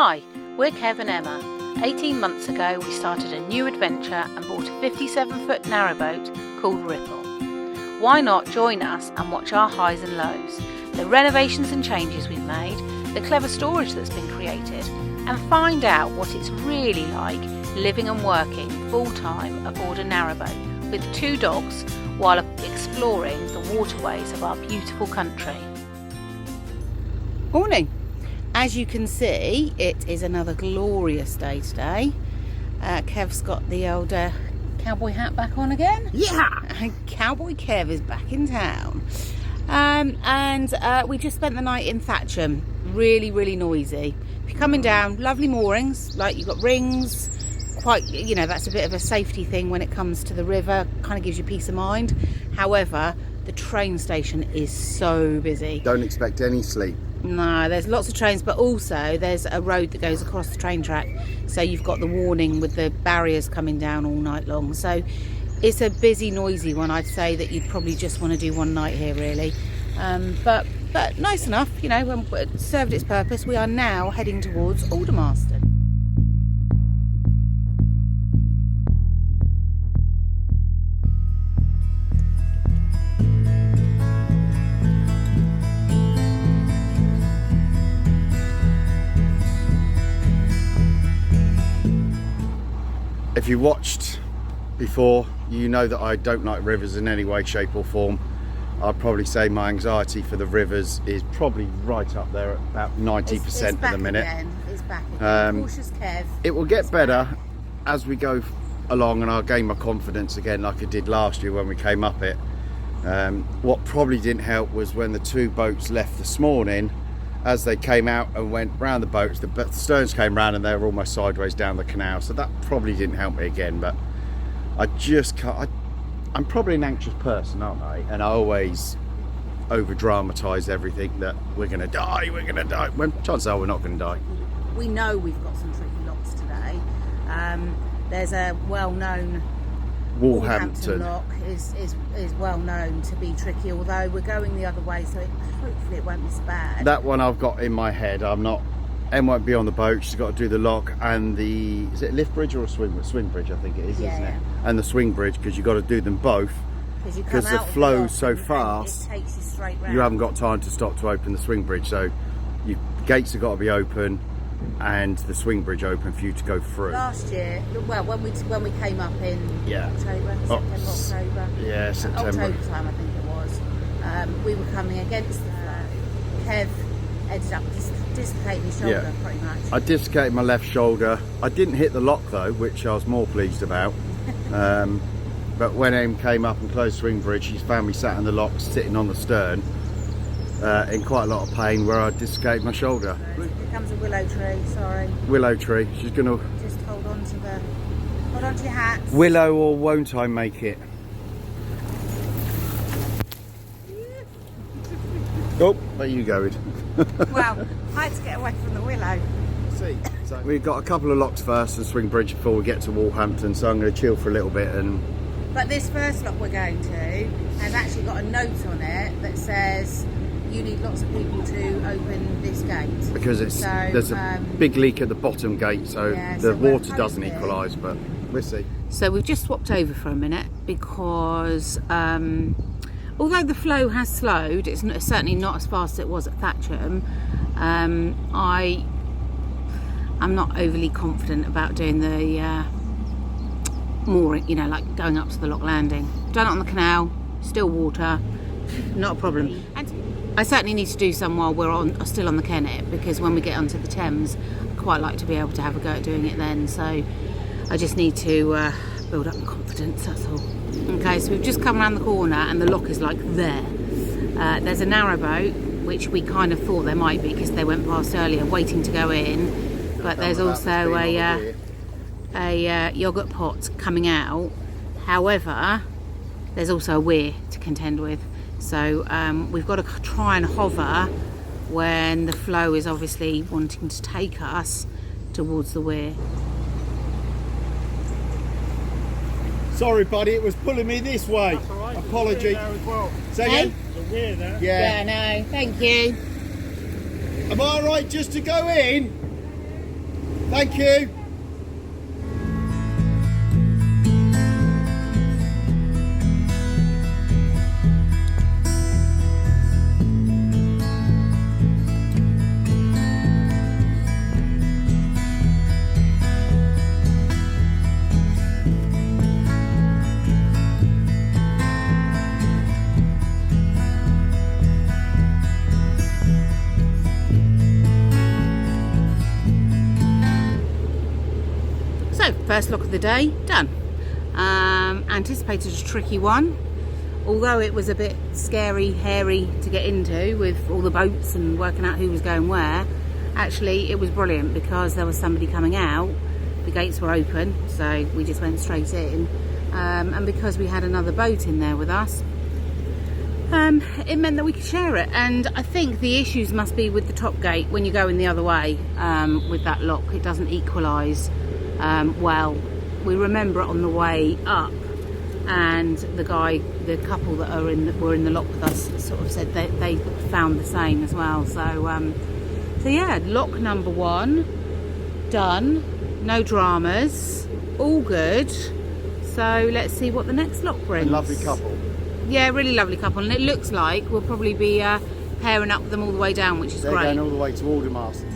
Hi, we're Kev and Emma. 18 months ago we started a new adventure and bought a 57-foot narrowboat called Ripple. Why not join us and watch our highs and lows, the renovations and changes we've made, the clever storage that's been created, and find out what it's really like living and working full-time aboard a narrowboat with 2 dogs while exploring the waterways of our beautiful country. Morning. As you can see, it is another glorious day today. Kev's got the old cowboy hat back on again. Yeah! Cowboy Kev is back in town. And we just spent the night in Thatcham. Really, really noisy. If you're coming down, lovely moorings, like you've got rings. Quite, you know, that's a bit of a safety thing when it comes to the river. Kind of gives you peace of mind. However, the train station is so busy. Don't expect any sleep. No, there's lots of trains, but also there's a road that goes across the train track, so you've got the warning with the barriers coming down all night long. So it's a busy, noisy one. I'd say that you'd probably just want to do one night here, really. But nice enough, you know, when it served its purpose. We are now heading towards Aldermaston. If you watched before, you know that I don't like rivers in any way, shape or form. I'd probably say my anxiety for the rivers is probably right up there at about 90% at the minute. It's back again. Cautious Kev. It will get better as we go along, and I'll gain my confidence again like I did last year when we came up it. What probably didn't help was when the 2 boats left this morning. As they came out and went round the boats, the sterns came round and they were almost sideways down the canal, so that probably didn't help me again. But I just can't. I'm probably an anxious person, aren't I? And I always over dramatise everything, that we're going to die, when chances are we're not going to die. We know we've got some tricky locks today. There's a well-known Woolhampton lock is well known to be tricky, although we're going the other way, so hopefully it won't be so bad. That one I've got in my head. Em won't be on the boat. She's got to do the lock and is it a lift bridge or a swing bridge? I think it is, isn't it? And the swing bridge, because you've got to do them both, because the flow's so fast. It takes you straight round. You haven't got time to stop to open the swing bridge, so the gates have got to be open and the swing bridge open for you to go through. Last year, well, when we came up in October. September. October time, I think it was. We were coming against the flow. Kev ended up dislocating his shoulder, pretty much. I dislocated my left shoulder. I didn't hit the lock though, which I was more pleased about. But when Em came up and closed swing bridge, she found me sat in the lock, sitting on the stern, in quite a lot of pain, where I dislocated my shoulder. Here comes a willow tree. Sorry. Willow tree. She's gonna just hold on to your hats. Willow, or won't I make it? Oh, there you go. Well, I had to get away from the willow. See, so we've got a couple of locks first and swing bridge before we get to Woolhampton, so I'm going to chill for a little bit. But this first lock we're going to has actually got a note on it that says you need lots of people to open this gate, because there's a big leak at the bottom gate, so the water doesn't equalise, but we'll see. So we've just swapped over for a minute because although the flow has slowed, it's certainly not as fast as it was at Thatcham. I'm not overly confident about doing the mooring, you know, like going up to the lock landing. Done it on the canal, still water, not a problem. And I certainly need to do some while we're still on the Kennet, because when we get onto the Thames, I quite like to be able to have a go at doing it then. So I just need to build up my confidence, that's all. Okay, so we've just come around the corner and the lock is like there. There's a narrowboat, which we kind of thought there might be because they went past earlier, waiting to go in. But there's also a yoghurt pot coming out. However, there's also a weir to contend with. So we've got to try and hover when the flow is obviously wanting to take us towards the weir. Sorry, buddy, it was pulling me this way. That's all right. Apology. Well. Say again? There's a weir there. Yeah, no, thank you. Am I alright just to go in? Thank you. First lock of the day done. Anticipated a tricky one, although it was a bit scary, hairy to get into with all the boats and working out who was going where. Actually it was brilliant because there was somebody coming out, the gates were open, so we just went straight in, and because we had another boat in there with us, it meant that we could share it. And I think the issues must be with the top gate when you're going the other way. With that lock, it doesn't equalise well. We remember it on the way up, and the couple that were in the lock with us sort of said they found the same as well. So yeah, lock number 1 done, no dramas, all good. So let's see what the next lock brings. A lovely couple. Yeah, really lovely couple, and it looks like we'll probably be pairing up with them all the way down, which is They're great. going all the way to Aldermasters.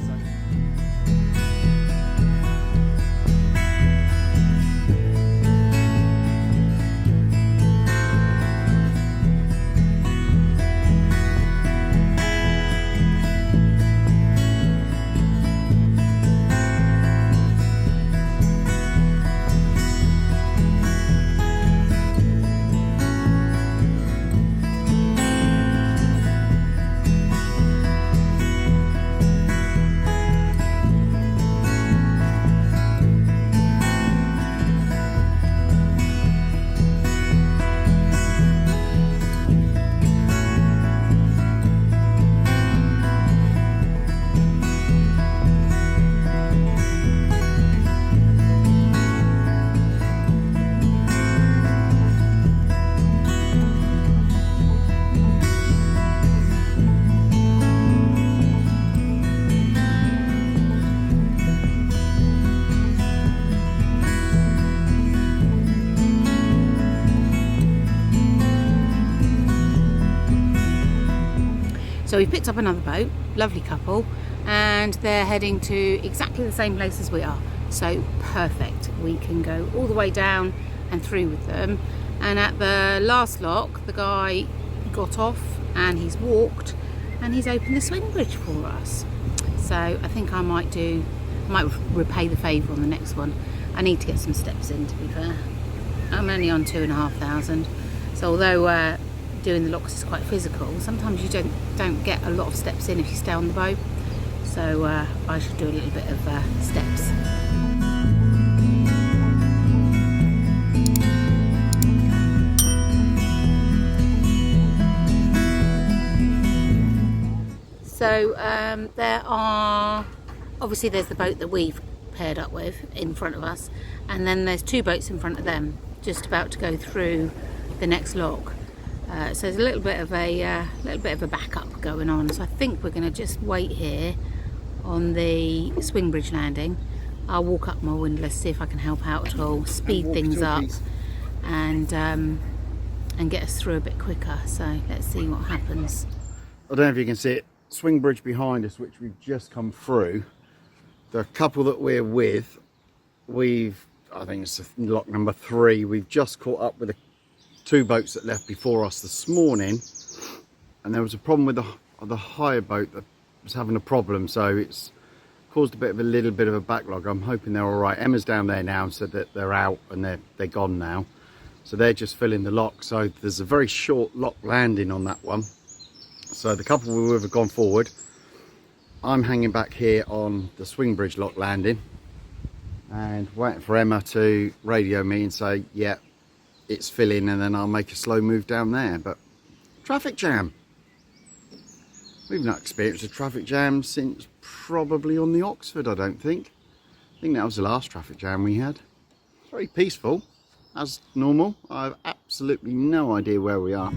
So we picked up another boat, lovely couple, and they're heading to exactly the same place as we are. So perfect, we can go all the way down and through with them. And at the last lock, the guy got off and he's walked and he's opened the swing bridge for us. So I think I might repay the favour on the next one. I need to get some steps in, to be fair. I'm only on 2,500. So although doing the locks is quite physical, sometimes you don't get a lot of steps in if you stay on the boat. So I should do a little bit of steps. So there are, obviously there's the boat that we've paired up with in front of us, and then there's 2 boats in front of them just about to go through the next lock. So there's a little bit of a backup going on. So I think we're going to just wait here on the swing bridge landing. I'll walk up my windlass, see if I can help out at all, speed things up, and get us through a bit quicker. So let's see what happens. I don't know if you can see it. Swing bridge behind us, which we've just come through. The couple that we're with, I think it's lock number 3. We've just caught up with the 2 boats that left before us this morning, and there was a problem with the hire boat that was having a problem, so it's caused a little bit of a backlog. I'm hoping they're all right. Emma's down there now and said that they're out and they're gone now, so they're just filling the lock. So there's a very short lock landing on that one. So the couple we were with have gone forward. I'm hanging back here on the swing bridge lock landing and waiting for Emma to radio me and say, yeah, it's filling, and then I'll make a slow move down there. But traffic jam. We've not experienced a traffic jam since probably on the Oxford, I don't think. I think that was the last traffic jam we had. Very peaceful, as normal. I have absolutely no idea where we are.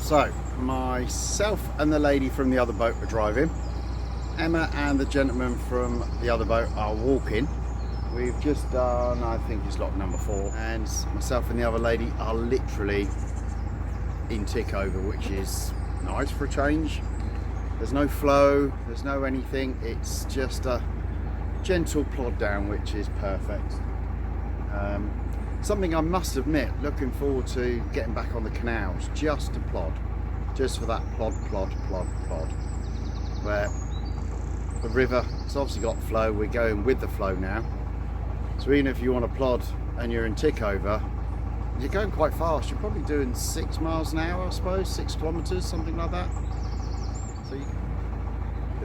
So myself and the lady from the other boat are driving. Emma and the gentleman from the other boat are walking. We've just done, I think it's lock number 4, and myself and the other lady are literally in tick over, which is nice for a change. There's no flow, there's no anything, it's just a gentle plod down, which is perfect. Something I must admit, looking forward to getting back on the canals, just to plod, just for that plod, where the river, it's obviously got flow, we're going with the flow now. So even if you want to plod and you're in tick over, you're going quite fast. You're probably doing 6 miles an hour, I suppose, 6 kilometres, something like that. So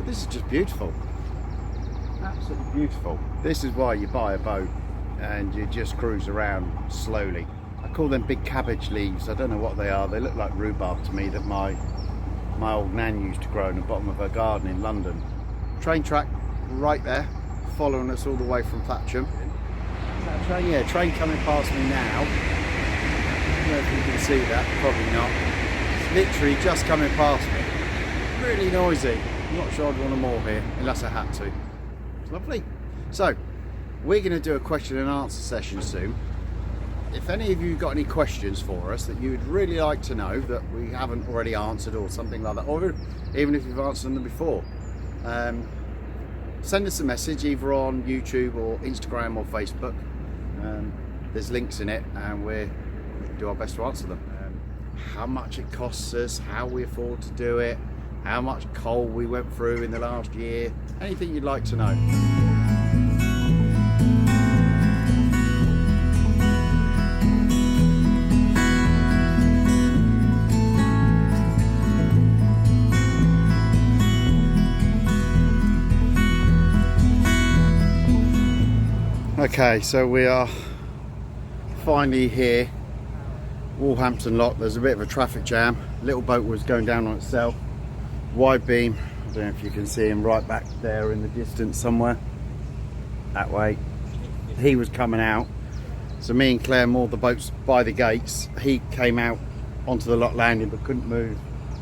this is just beautiful, absolutely beautiful. This is why you buy a boat and you just cruise around slowly. I call them big cabbage leaves. I don't know what they are. They look like rhubarb to me, that my old nan used to grow in the bottom of her garden in London. Train track right there, following us all the way from Thatcham. Is that a train? Yeah, train coming past me now. I don't know if you can see that, probably not. It's literally just coming past me. Really noisy. I'm not sure I'd want them all here, unless I had to. It's lovely. So, we're going to do a question and answer session soon. If any of you got any questions for us that you would really like to know that we haven't already answered or something like that, or even if you've answered them before, send us a message either on YouTube or Instagram or Facebook. There's links in it and we do our best to answer them. How much it costs us, how we afford to do it, how much coal we went through in the last year, anything you'd like to know. Okay, so we are finally here, Woolhampton lock. There's a bit of a traffic jam. Little boat was going down on itself. Wide beam, I don't know if you can see him right back there in the distance somewhere. That way. He was coming out. So me and Claire moored the boats by the gates. He came out onto the lock landing but couldn't move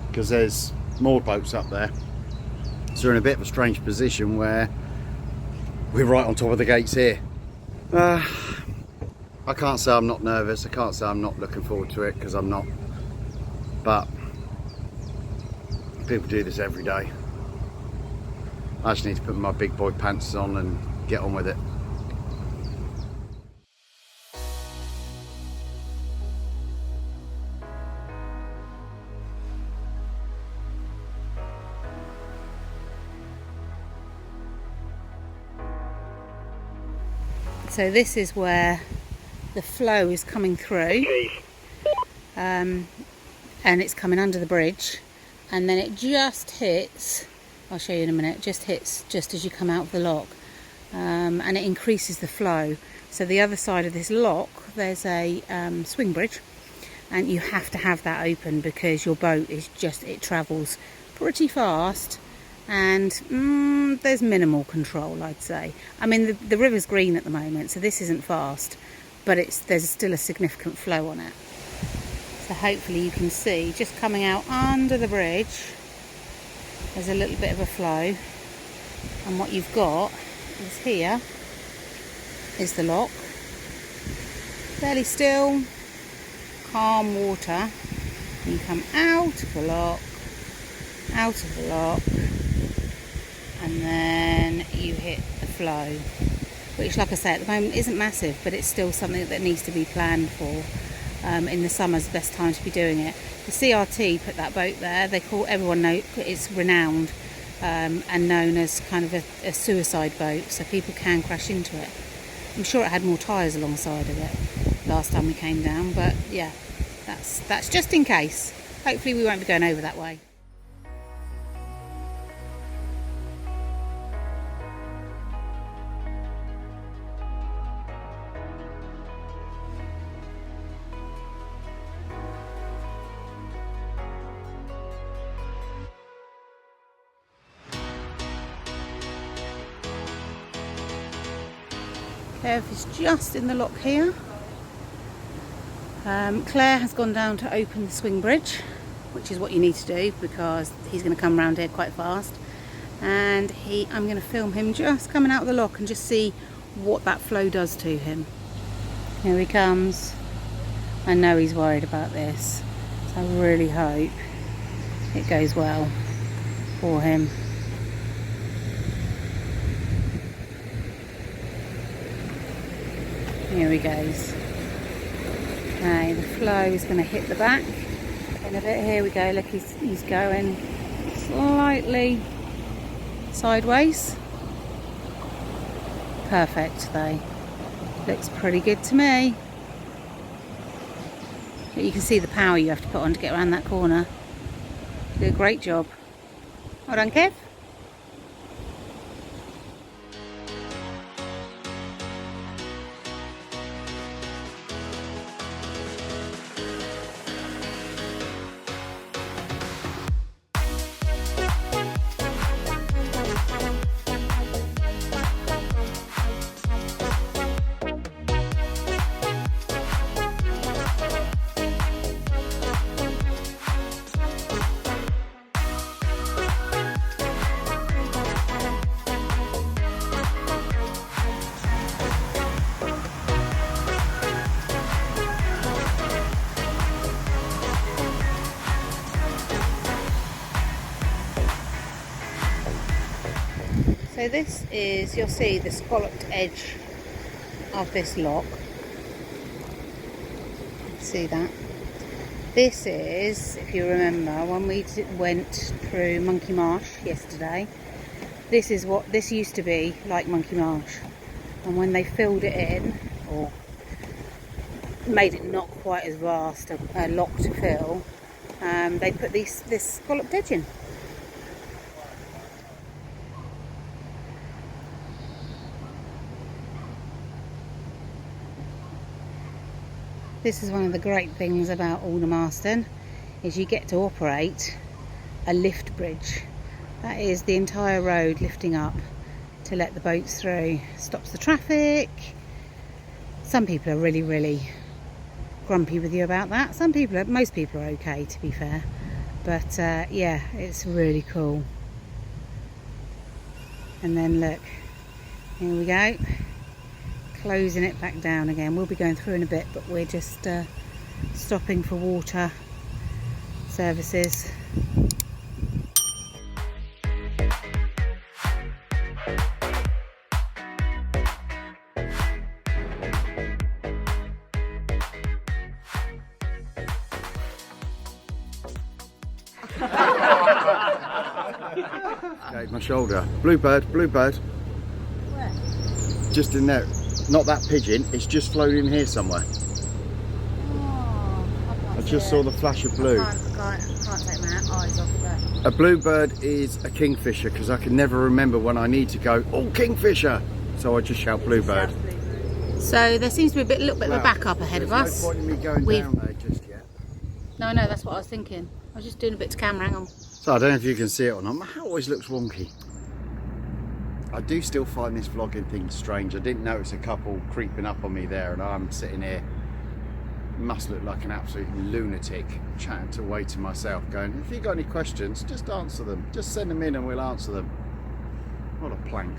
because there's moored boats up there. So we're in a bit of a strange position where we're right on top of the gates here. I can't say I'm not nervous, I can't say I'm not looking forward to it, because I'm not, but people do this every day. I just need to put my big boy pants on and get on with it. So this is where the flow is coming through, and it's coming under the bridge, and then it just hits, I'll show you in a minute, just hits just as you come out of the lock, and it increases the flow. So the other side of this lock, there's a swing bridge, and you have to have that open because your boat is just, it travels pretty fast. And there's minimal control, I'd say. I mean, the river's green at the moment, so this isn't fast, but there's still a significant flow on it. So hopefully you can see, just coming out under the bridge, there's a little bit of a flow. And what you've got is here is the lock. Fairly still, calm water. You come out of the lock, and then you hit the flow, which, like I say, at the moment isn't massive, but it's still something that needs to be planned for. In the summer's the best time to be doing it. The CRT put that boat there. Everyone knows it's renowned and known as kind of a suicide boat, so people can crash into it. I'm sure it had more tyres alongside of it last time we came down, but yeah, that's just in case. Hopefully we won't be going over that way. Kev is just in the lock here. Claire has gone down to open the swing bridge. which is what you need to do because he's going to come around here quite fast. And I'm going to film him just coming out of the lock and just see what that flow does to him. Here he comes. I know he's worried about this, so I really hope it goes well for him. Here he goes. Okay, the flow is going to hit the back in a bit. Here we go. Look, he's going slightly sideways. Perfect though. Looks pretty good to me. But you can see the power you have to put on to get around that corner. You do a great job. Well done, Kev. So this is, you'll see the scalloped edge of this lock. See that? This is, if you remember, when we went through Monkey Marsh yesterday, this is what this used to be like Monkey Marsh. And when they filled it in, or made it not quite as vast a lock to fill, they put this scalloped edge in. This is one of the great things about Aldermaston, is you get to operate a lift bridge. That is the entire road lifting up to let the boats through. Stops the traffic. Some people are really, really grumpy with you about that. Most people are okay, to be fair. But yeah, it's really cool. And then look, here we go. Closing it back down again. We'll be going through in a bit, but we're just stopping for water services. Okay, my shoulder. Bluebird. Where? Just in there. Not that pigeon, it's just flown in here somewhere. Oh, I just saw the flash of blue. I can't take my eyes off of that. A bluebird is a kingfisher because I can never remember when I need to go, oh, kingfisher! So I just shout bluebird. So there seems to be a little bit of a backup ahead of us. There's no point in me going down there just yet. No, that's what I was thinking. I was just doing a bit to camera, hang on. So I don't know if you can see it or not. My hat always looks wonky. I do still find this vlogging thing strange. I didn't notice a couple creeping up on me there, and I'm sitting here, must look like an absolute lunatic, chatting away to myself, going, if you've got any questions, just answer them. Just send them in and we'll answer them. What a plank.